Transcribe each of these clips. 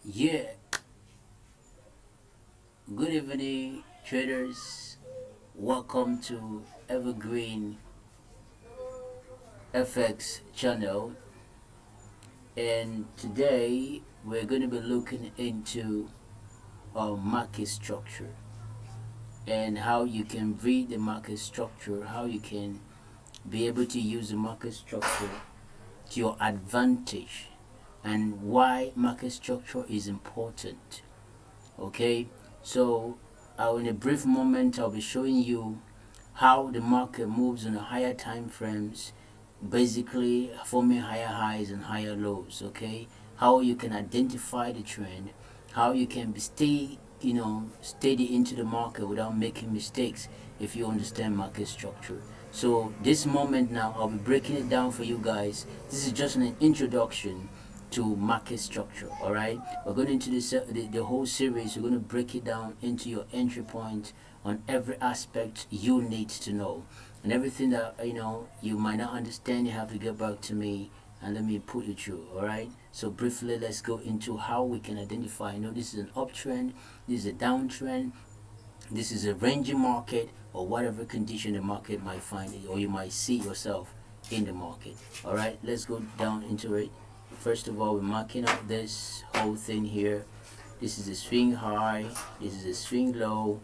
Yeah, good evening, traders. Welcome to Evergreen FX channel. And today we're going to be looking into market structure and how you can read the market structure, how you can be able to use the market structure to your advantage, and why market structure is important. Okay, so in a brief moment I'll be showing you how the market moves on the higher time frames, basically forming higher highs and higher lows. Okay, how you can identify the trend, how you can stay steady into the market without making mistakes if you understand market structure. So this moment now I'll be breaking it down for you guys. This is just an introduction to market structure. All right, we're going into the whole series. We're going to break it down into your entry point on every aspect you need to know, and everything that you might not understand, you have to get back to me and let me put it through. All right, so briefly let's go into how we can identify. This is an uptrend, this is a downtrend, this is a ranging market, or whatever condition the market might find it, or you might see yourself in the market. All right, let's go down into it. First of all, we're marking out this whole thing here. This is a swing high, this is a swing low,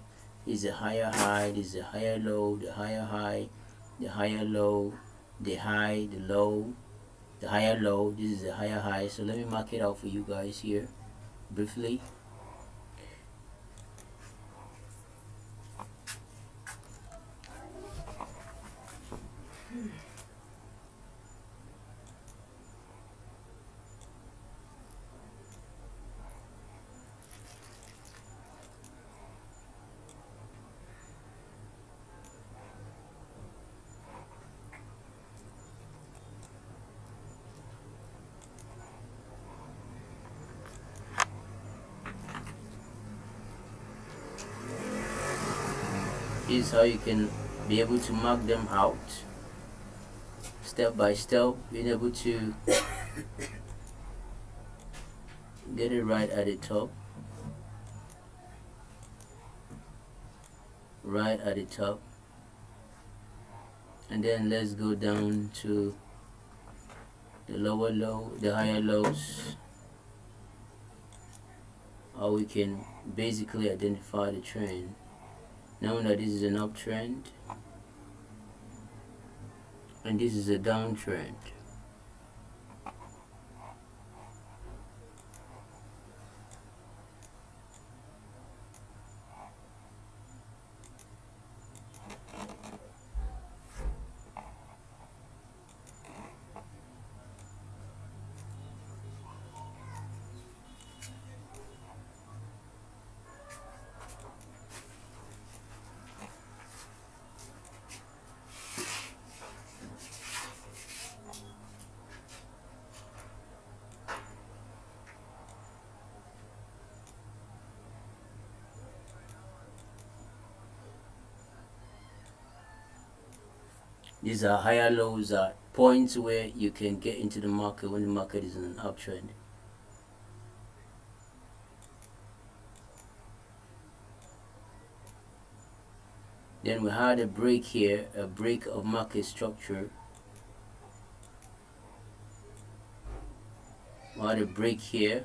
this is a higher high, this is a higher low, the higher high, the higher low, the high, the low, the higher low, this is a higher high. So let me mark it out for you guys here briefly. This is how you can be able to mark them out step by step, being able to get it right at the top, right at the top, and then let's go down to the lower low, the higher lows, how we can basically identify the trend, knowing that this is an uptrend and this is a downtrend. These are higher lows, are points where you can get into the market when the market is in an uptrend. Then we had a break here, a break of market structure. We had a break here.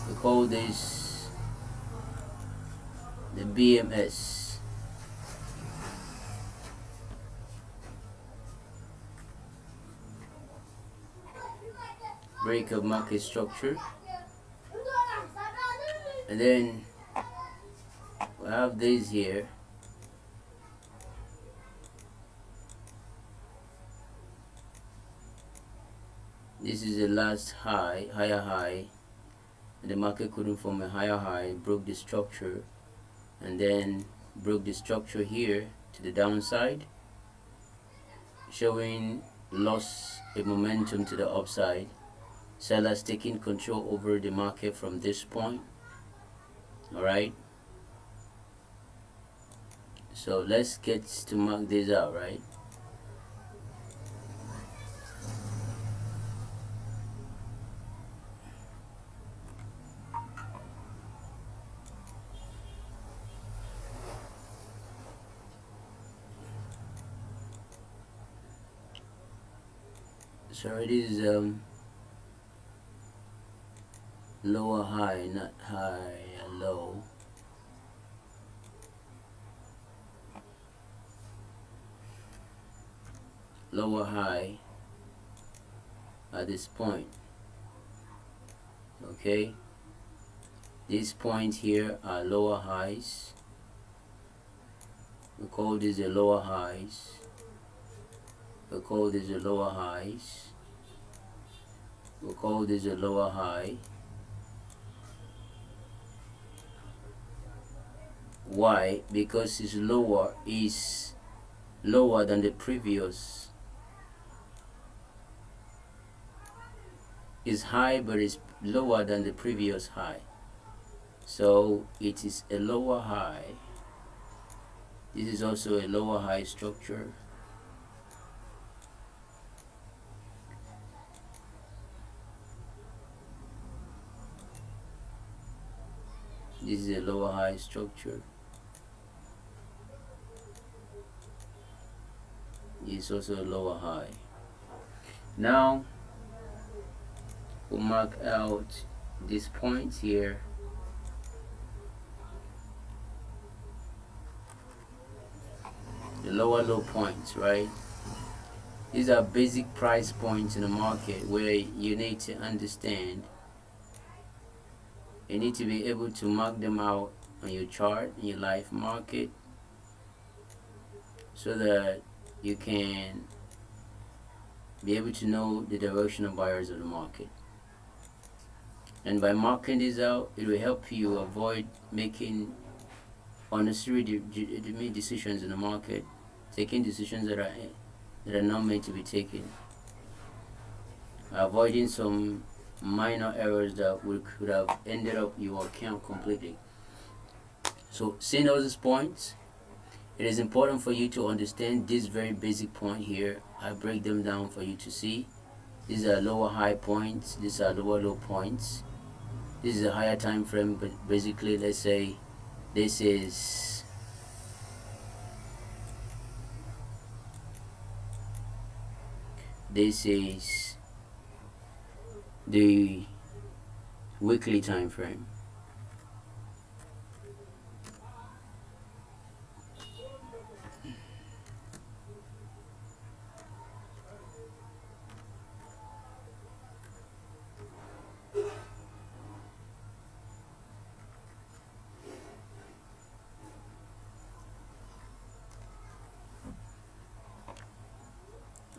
We call this the BMS. Break of market structure. And then we have this here. This is the last high, higher high. The market couldn't form a higher high, broke the structure, and then broke the structure here to the downside, showing loss of momentum to the upside. Sellers taking control over the market from this point. All right, so let's get to mark this out, right? sorry, this is lower high, not high and low. Lower high at this point. Okay, these points here are lower highs. We call these the lower highs. We call this the lower highs. We call this a lower high. Why? Because it's lower than the previous. It's high, but it's lower than the previous high. So it is a lower high. This is also a lower high structure. This is a lower high structure. It's also a lower high. Now we'll mark out these points here. The lower low points, right? These are basic price points in the market where you need to understand. You need to be able to mark them out on your chart, in your live market, so that you can be able to know the direction of buyers of the market. And by marking this out, it will help you avoid making unnecessary decisions in the market, taking decisions that are not meant to be taken, avoiding some minor errors that could have ended up your account completely. So seeing all these points, it is important for you to understand this very basic point here. I break them down for you to see. These are lower high points, these are lower low points. This is a higher time frame, but basically let's say this is the weekly time frame.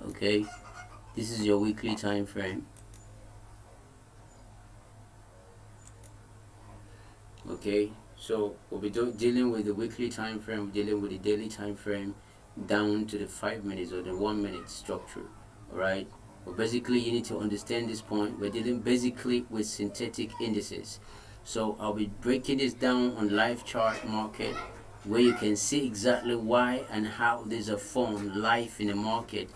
Okay, this is your weekly time frame. Okay, so we'll be dealing with the weekly time frame, dealing with the daily time frame, down to the 5 minutes or the 1 minute structure. All right, but basically you need to understand this point. We're dealing basically with synthetic indices. So I'll be breaking this down on live chart market, where you can see exactly why and how these are formed live in the market,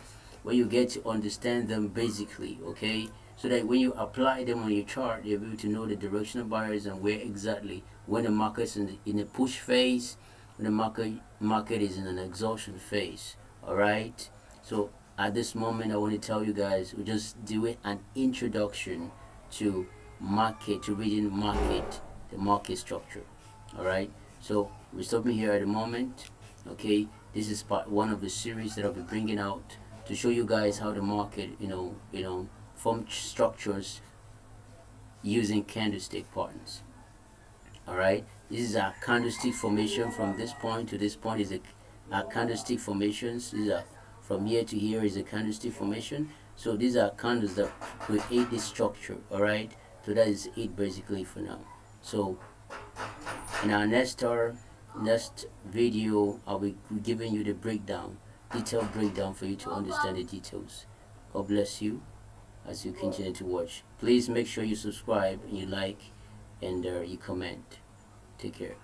where you get to understand them basically. Okay, so that when you apply them on your chart, you'll be able to know the direction of buyers and where exactly, when the market's in a push phase, when the market is in an exhaustion phase. All right, so at this moment I want to tell you guys, we're just doing an introduction to reading the market structure. All right, so we're stopping here at the moment. Okay, this is part one of the series that I'll be bringing out to show you guys how the market form structures using candlestick patterns. All right, this is a candlestick formation. From this point to this point is a candlestick formations. These are from here to here is a candlestick formation. So these are candles that create this structure. All right, so that is it basically for now. So in our next video, I'll be giving you the detailed breakdown for you to understand the details. God bless you as you continue to watch. Please make sure you subscribe and you like and you comment. Take care.